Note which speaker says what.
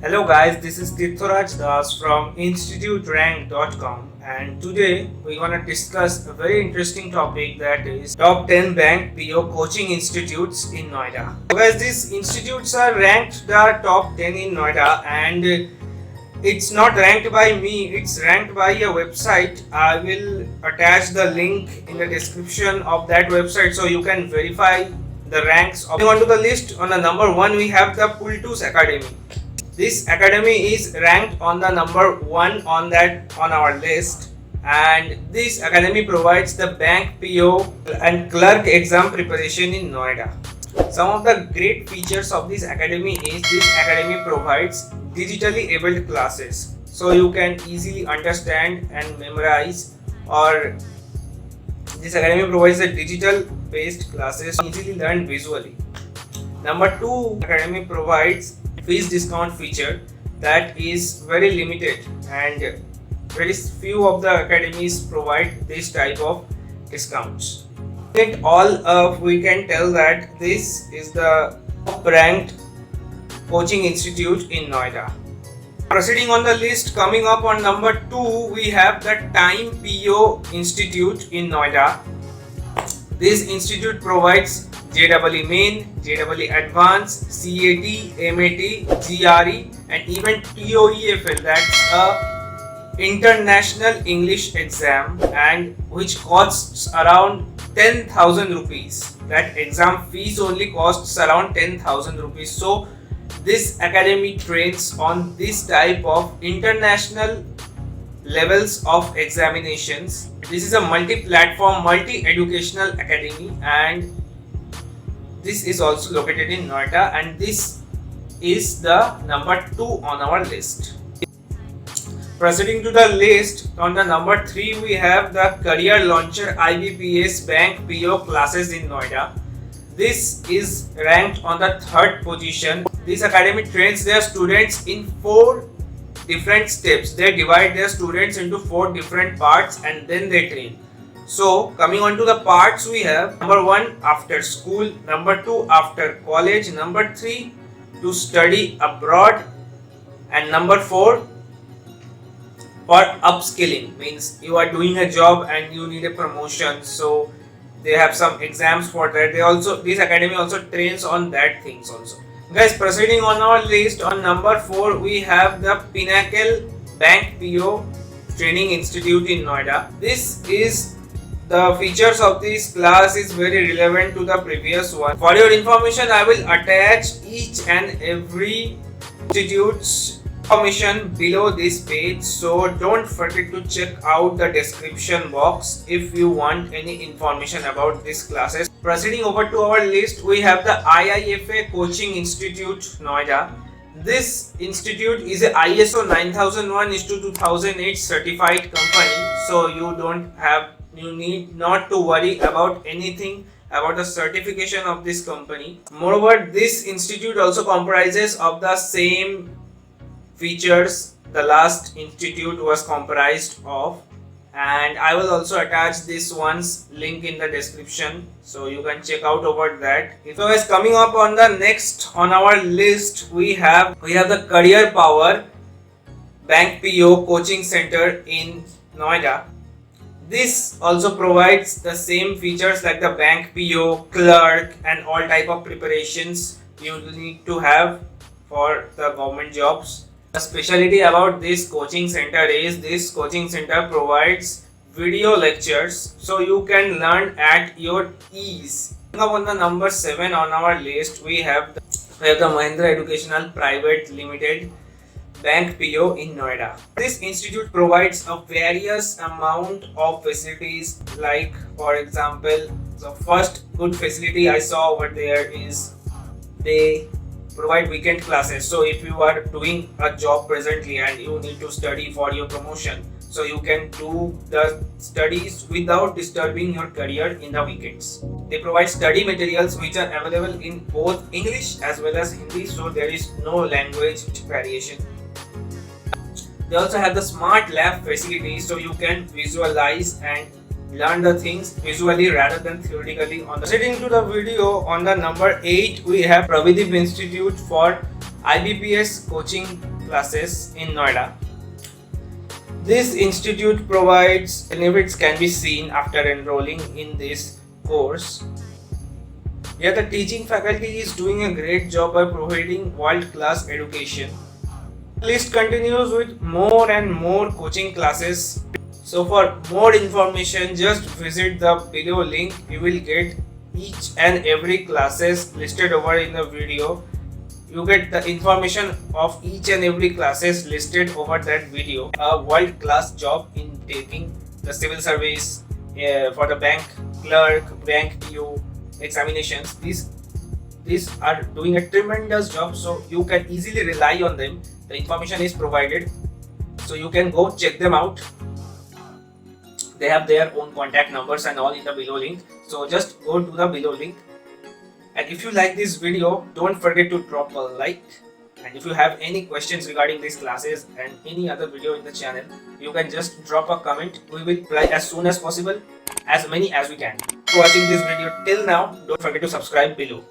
Speaker 1: Hello guys, this is Tirtharaj Das from instituterank.com, and today we're gonna discuss a very interesting topic, that is top 10 bank PO coaching institutes in Noida. So guys, these institutes are ranked the top 10 in Noida, and it's not ranked by me, it's ranked by a website. I will attach the link in the description of that website so you can verify the ranks. Moving on to the list, on the number 1 we have the Pultus Academy. This academy is ranked on the number 1 on our list, and this academy provides the bank PO and clerk exam preparation in Noida. Some of the great features of this academy is this academy provides digitally abled classes, so you can easily understand and memorize, or this academy provides the digital based classes easily learned visually. Number 2, academy provides fees discount feature that is very limited, and very few of the academies provide this type of discounts. It all up, we can tell that this is the top ranked coaching institute in Noida. Proceeding on the list, coming up on number 2 we have the Time PO Institute in Noida. This institute provides JEE Main, JEE Advanced, CAT, MAT, GRE, and even TOEFL, that's a international English exam, and which costs around 10,000 rupees. That exam fees only costs around 10,000 rupees. So this academy trains on this type of international levels of examinations. This is a multi-platform, multi-educational academy, and this is also located in Noida, and this is the number 2 on our list. Proceeding to the list, on the number 3 we have the Career Launcher IBPS Bank PO classes in Noida. This is ranked on the 3rd position. This academy trains their students in 4 different steps. They divide their students into 4 different parts and then they train. So coming on to the parts, we have number 1 after school, number 2 after college, number 3 to study abroad, and number 4 for upskilling, means you are doing a job and you need a promotion, so they have some exams for that. This academy also trains on that things also. Guys, proceeding on our list, on number 4 we have the Pinnacle Bank PO Training Institute in Noida. The features of this class is very relevant to the previous one. For your information, I will attach each and every institute's information below this page, so don't forget to check out the description box if you want any information about these classes. Proceeding over to our list, we have the IIFA Coaching Institute Noida. This institute is a ISO 9001:2008 certified company, so you need not to worry about anything about the certification of this company. Moreover, this institute also comprises of the same features the last institute was comprised of, and I will also attach this one's link in the description so you can check out over that. So guys, coming up on the next on our list, we have the Career Power Bank PO Coaching Center in Noida. This also provides the same features like the bank PO, clerk, and all type of preparations you need to have for the government jobs. The specialty about this coaching center is this coaching center provides video lectures, so you can learn at your ease. On the number 7 on our list, we have the Mahindra Educational Private Limited Bank PO in Noida. This institute provides a various amount of facilities, like for example, the first good facility I saw over there is they provide weekend classes. So if you are doing a job presently and you need to study for your promotion, so you can do the studies without disturbing your career in the weekends. They provide study materials which are available in both English as well as Hindi, so there is no language variation. They also have the smart lab facilities, so you can visualize and learn the things visually rather than theoretically. Proceeding to the video, on the number 8 we have Pravidip Institute for IBPS Coaching classes in Noida. This institute provides benefits can be seen after enrolling in this course. Here the teaching faculty is doing a great job by providing world-class education. The list continues with more and more coaching classes. So for more information, just visit the below link. You will get each and every classes listed over in the video. You get the information of each and every classes listed over that video. A world-class job in taking the civil service for the bank clerk, bank PO examinations. These are doing a tremendous job, so you can easily rely on them. The information is provided, so you can go check them out. They have their own contact numbers and all in the below link, so just go to the below link. And if you like this video, don't forget to drop a like. And if you have any questions regarding these classes and any other video in the channel, you can just drop a comment. We will reply as soon as possible, as many as we can. For watching this video till now, don't forget to subscribe below.